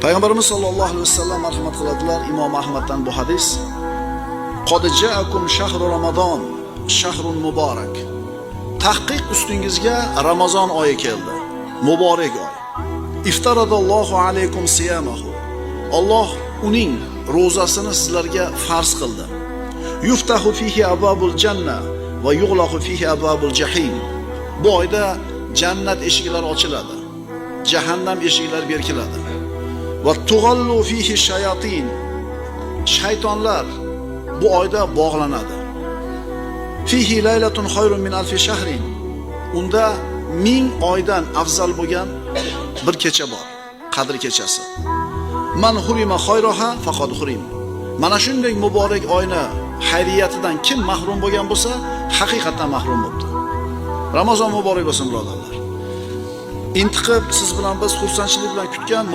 Payg'ambarimiz sollallohu alayhi vasallam marhamat qiladilar, Imom Ahmaddan bu hadis: "Qad ja'akum shahru Ramazon, shahrun muborak." Tahqiq ustingizga Ramazon oyi keldi, muborak oy. Iftaradallohu alaykum siyamahu. Alloh uning ro'zasini sizlarga farz qildi. Yuftahu fihi abwabul janna va yughlaqu fihi abwabul jahim. Bu oyda jannat eshiklari ochiladi, jahannam eshiklari berkiladi. Va tughallu fihi shayatin. Shaytonlar bu oyda bog'lanadi. Fihi laylatun khayrun min alfi shahrin. Unda 1000 oydan afzal bo'lgan bir kecha bor, Qadr kechasi. Man hurima khayraha faqad hurim. Mana shunday muborak oyni xayriyatidan kim mahrum bo'lgan bo'lsa, haqiqatan mahrum bo'ldi. Ramazon muborak bo'lsin, birodarlar. Intiqib siz bilan biz xursandchilik bilan kutgan